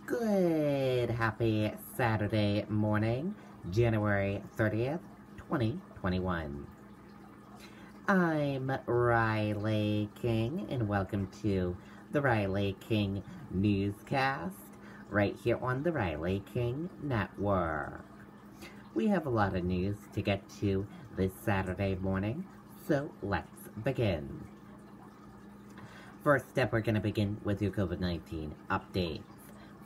Good, happy Saturday morning, January 30th, 2021. I'm Riley King, and welcome to the Riley King Newscast, right here on the Riley King Network. We have a lot of news to get to this Saturday morning, so let's begin. First up, we're going to begin with your COVID-19 updates.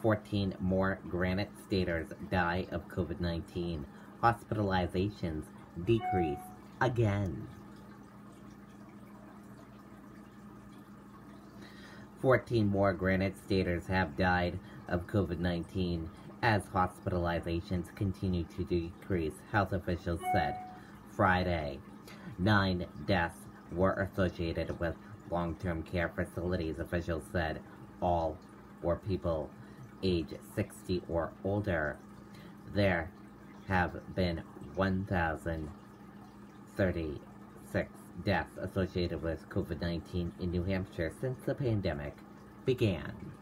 14 more Granite Staters die of COVID-19. Hospitalizations decrease again. 14 more Granite Staters have died of COVID-19 as hospitalizations continue to decrease, health officials said Friday. 9 deaths were associated with long-term care facilities, officials said. All were people age 60 or older. There have been 1,036 deaths associated with COVID-19 in New Hampshire since the pandemic began.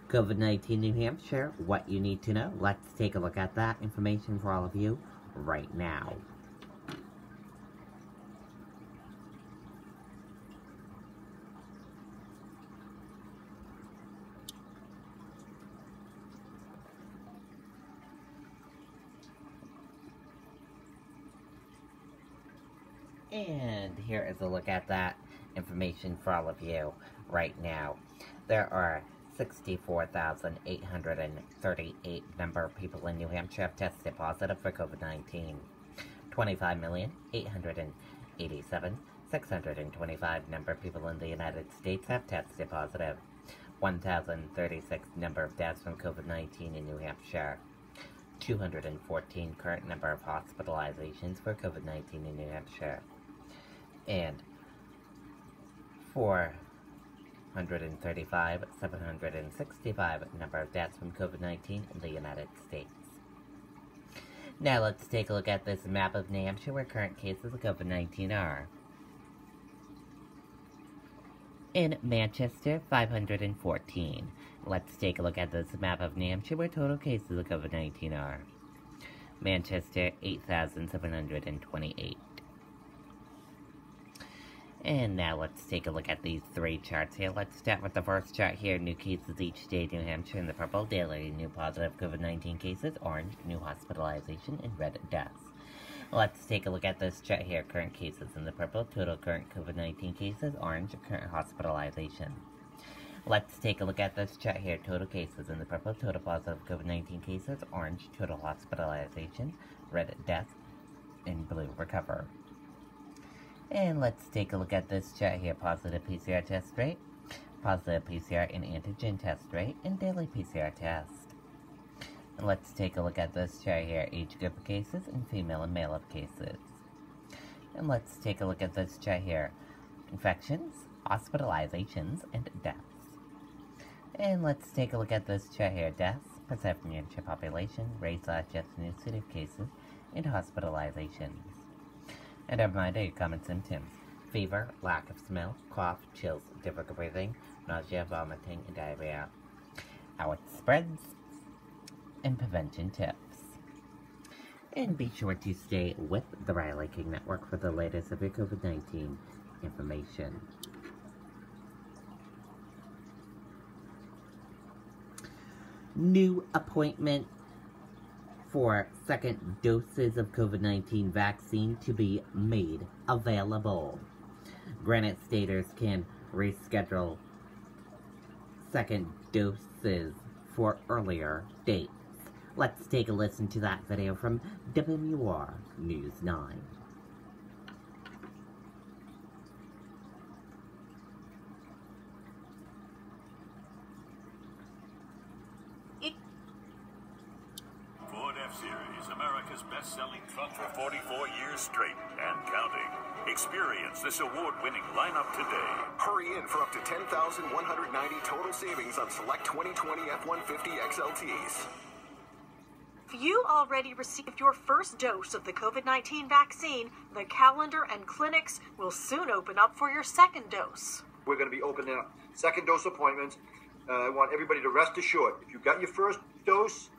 COVID-19 New Hampshire, what you need to know. Let's take a look at that information for all of you right now. And here is a look at that information for all of you right now. There are 64,838 number of people in New Hampshire have tested positive for COVID-19. 25,887,625 number of people in the United States have tested positive. 1,036 number of deaths from COVID-19 in New Hampshire. 214 current number of hospitalizations for COVID-19 in New Hampshire. And 435,765 number of deaths from COVID-19 in the United States. Now let's take a look at this map of New Hampshire where current cases of COVID-19 are. In Manchester, 514. Let's take a look at this map of New Hampshire where total cases of COVID-19 are. Manchester, 8,728. And now let's take a look at these three charts here. Let's start with the first chart here. New cases each day, New Hampshire in the purple. Daily new positive COVID-19 cases. Orange, new hospitalization. And red, deaths. Let's take a look at this chart here. Current cases in the purple. Total current COVID-19 cases. Orange, current hospitalization. Let's take a look at this chart here. Total cases in the purple. Total positive COVID-19 cases. Orange, total hospitalization. Red, death. And blue, recover. And let's take a look at this chart here. Positive PCR test rate, positive PCR and antigen test rate, and daily PCR test. And let's take a look at this chart here. Age group of cases and female and male of cases. And let's take a look at this chart here. Infections, hospitalizations, and deaths. And let's take a look at this chart here. Deaths, percent from New Hampshire population, race/ethnicity of cases, and hospitalizations. And a reminder, your common symptoms: fever, lack of smell, cough, chills, difficult breathing, nausea, vomiting, and diarrhea. How it spreads, and prevention tips. And be sure to stay with the Riley King Network for the latest of your COVID-19 information. New appointment for second doses of COVID-19 vaccine to be made available. Granite Staters can reschedule second doses for earlier dates. Let's take a listen to that video from WMUR News 9. F-Series, America's best-selling truck for 44 years straight and counting. Experience this award-winning lineup today. Hurry in for up to $10,190 total savings on select 2020 F-150 XLTs. If you already received your first dose of the COVID-19 vaccine, the calendar and clinics will soon open up for your second dose. We're going to be opening up second dose appointments. I want everybody to rest assured. If you got your first dose,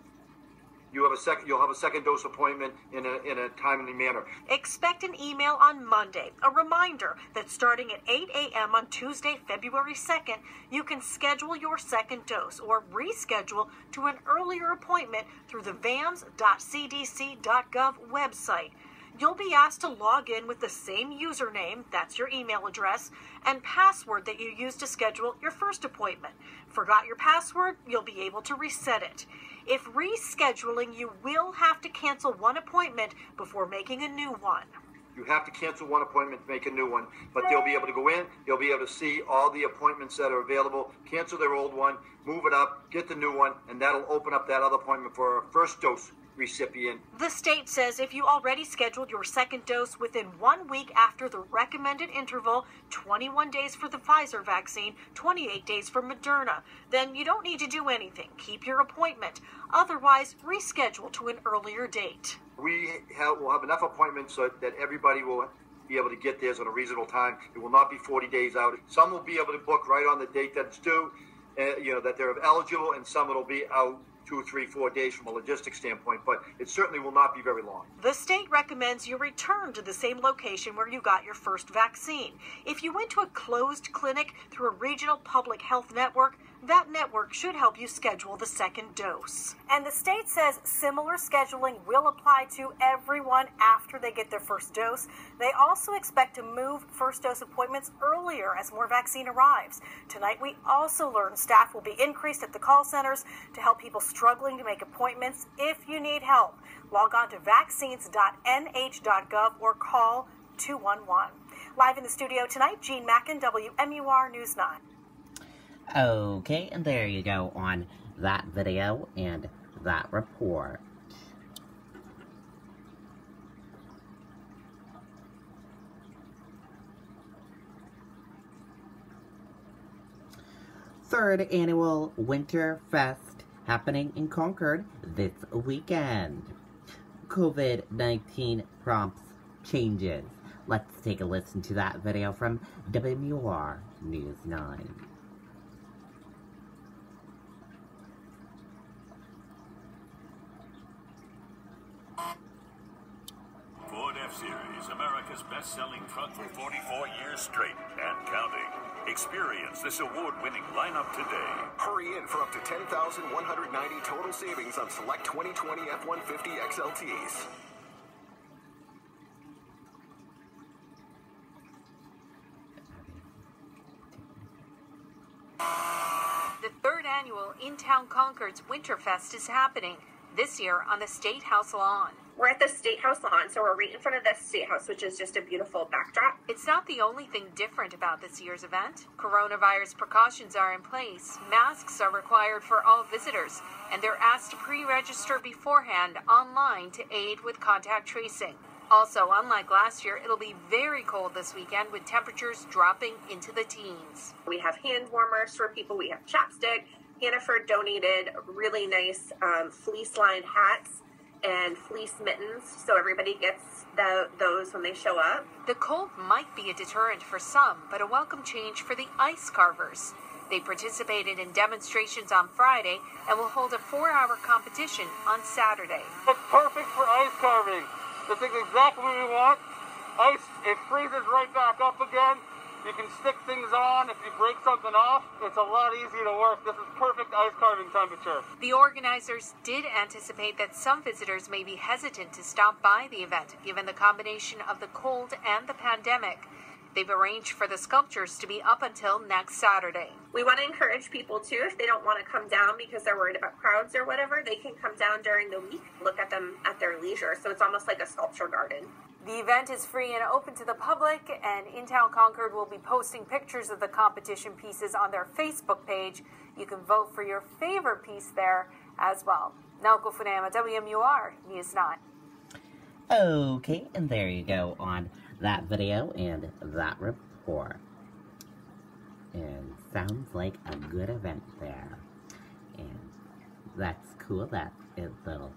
you'll have a second dose appointment in a timely manner. Expect an email on Monday, a reminder that starting at 8 a.m. on Tuesday, February 2nd, you can schedule your second dose or reschedule to an earlier appointment through the vams.cdc.gov website. You'll be asked to log in with the same username, that's your email address, and password that you used to schedule your first appointment. Forgot your password? You'll be able to reset it. If rescheduling, you will have to cancel one appointment before making a new one. You have to cancel one appointment, make a new one, but they'll be able to go in, they'll be able to see all the appointments that are available, cancel their old one, move it up, get the new one, and that'll open up that other appointment for a first dose recipient. The state says if you already scheduled your second dose within 1 week after the recommended interval, 21 days for the Pfizer vaccine, 28 days for Moderna, then you don't need to do anything. Keep your appointment. Otherwise, reschedule to an earlier date. We'll have enough appointments so that everybody will be able to get theirs on a reasonable time. It will not be 40 days out. Some will be able to book right on the date that it's due, that they're eligible, and some it'll be out 2, 3, 4 days from a logistics standpoint, but it certainly will not be very long. The state recommends you return to the same location where you got your first vaccine. If you went to a closed clinic through a regional public health network, that network should help you schedule the second dose. And the state says similar scheduling will apply to everyone after they get their first dose. They also expect to move first dose appointments earlier as more vaccine arrives. Tonight, we also learned staff will be increased at the call centers to help people struggling to make appointments. If you need help, log on to vaccines.nh.gov or call 211. Live in the studio tonight, Jean Mackin, WMUR News 9. Okay, and there you go on that video and that report. Third annual Winter Fest happening in Concord this weekend. COVID-19 prompts changes. Let's take a listen to that video from WMUR News 9. Ford F-Series, America's best-selling truck for 44 years straight and counting. Experience this award-winning lineup today. Hurry in for up to 10,190 total savings on select 2020 F-150 XLTs. The third annual In-Town Concord's Winterfest is happening this year on the State House lawn. We're at the State House lawn, so we're right in front of the State House, which is just a beautiful backdrop. It's not the only thing different about this year's event. Coronavirus precautions are in place. Masks are required for all visitors, and they're asked to pre-register beforehand online to aid with contact tracing. Also, unlike last year, it'll be very cold this weekend with temperatures dropping into the teens. We have hand warmers for people. We have chapstick. Hannaford donated really nice fleece-lined hats and fleece mittens, so everybody gets those when they show up. The cold might be a deterrent for some, but a welcome change for the ice carvers. They participated in demonstrations on Friday and will hold a 4-hour competition on Saturday. It's perfect for ice carving. This is exactly what we want. Ice, it freezes right back up again. You can stick things on. If you break something off, it's a lot easier to work. This is perfect ice carving temperature. The organizers did anticipate that some visitors may be hesitant to stop by the event, given the combination of the cold and the pandemic. They've arranged for the sculptures to be up until next Saturday. We want to encourage people, too, if they don't want to come down because they're worried about crowds or whatever, they can come down during the week, look at them at their leisure. So it's almost like a sculpture garden. The event is free and open to the public, and In-Town Concord will be posting pictures of the competition pieces on their Facebook page. You can vote for your favorite piece there as well. Naoko Funema, WMUR News 9. Okay, and there you go on that video and that report. And sounds like a good event there. And that's cool that it'll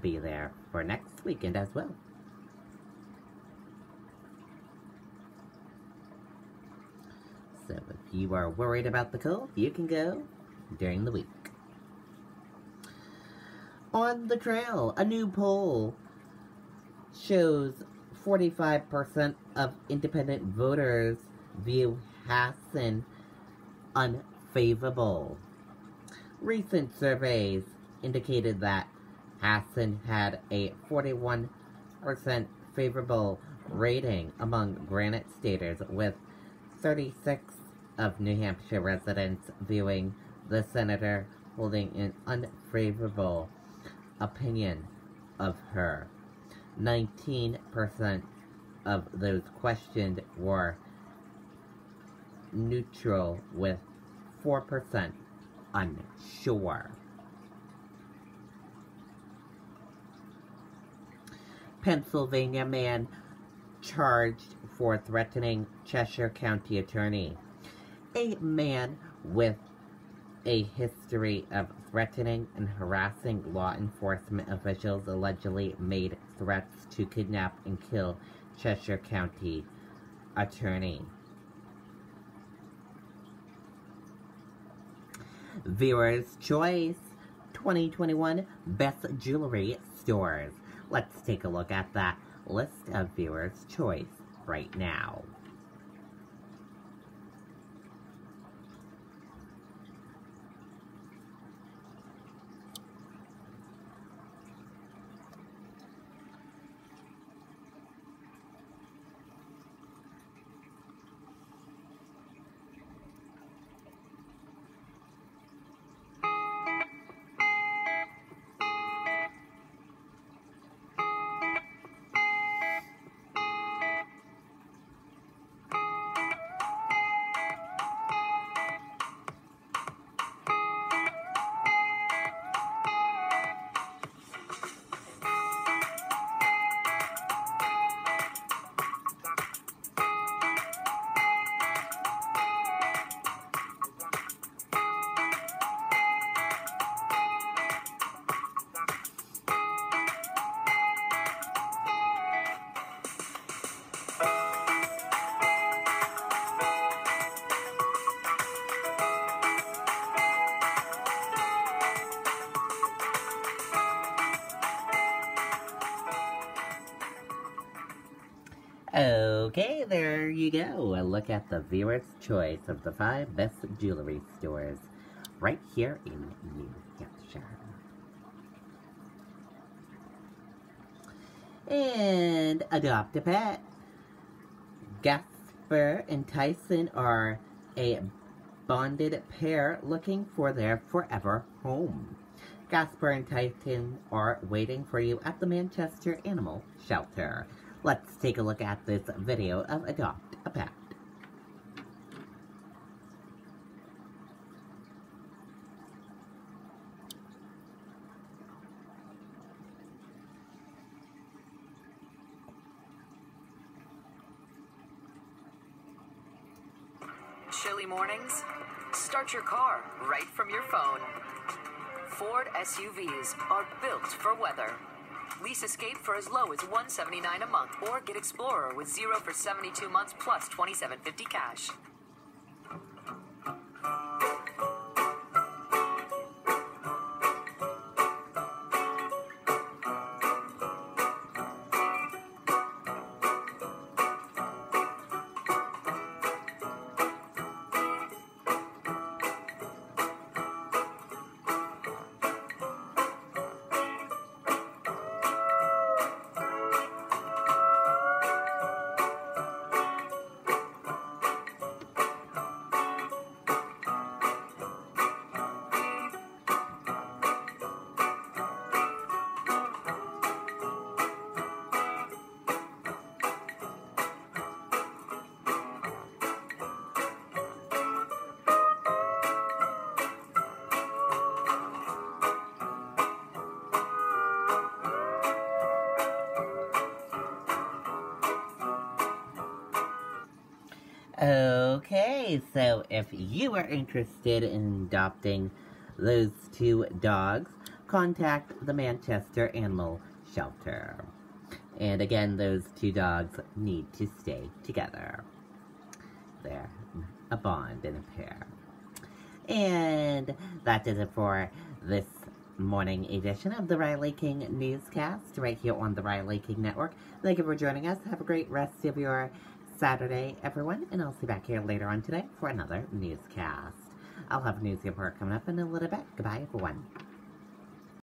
be there for next weekend as well. So if you are worried about the cold, you can go during the week. On the trail, a new poll shows 45% of independent voters view Hassan unfavorable. Recent surveys indicated that Hassan had a 41% favorable rating among Granite Staters, with 36 of New Hampshire residents viewing the senator holding an unfavorable opinion of her. 19% of those questioned were neutral, with 4% unsure. Pennsylvania man charged for threatening Cheshire County attorney. A man with a history of threatening and harassing law enforcement officials allegedly made threats to kidnap and kill Cheshire County attorney. Viewer's Choice 2021 Best Jewelry Stores. Let's take a look at that list of Viewer's Choice right now. Okay, there you go. A look at the viewer's choice of the 5 best jewelry stores right here in New Hampshire. And adopt a pet. Gasper and Tyson are a bonded pair looking for their forever home. Gasper and Tyson are waiting for you at the Manchester Animal Shelter. Let's take a look at this video of Adopt a Pet. Chilly mornings? Start your car right from your phone. Ford SUVs are built for weather. Lease Escape for as low as $179 a month, or get Explorer with 0 for 72 months plus $27.50 cash. Okay, so if you are interested in adopting those 2 dogs, contact the Manchester Animal Shelter. And again, those 2 dogs need to stay together. they're a bond and a pair. And that does it for this morning edition of the Riley King Newscast right here on the Riley King Network. Thank you for joining us. Have a great rest of your Saturday, everyone, and I'll see you back here later on today for another newscast. I'll have a news report coming up in a little bit. Goodbye, everyone.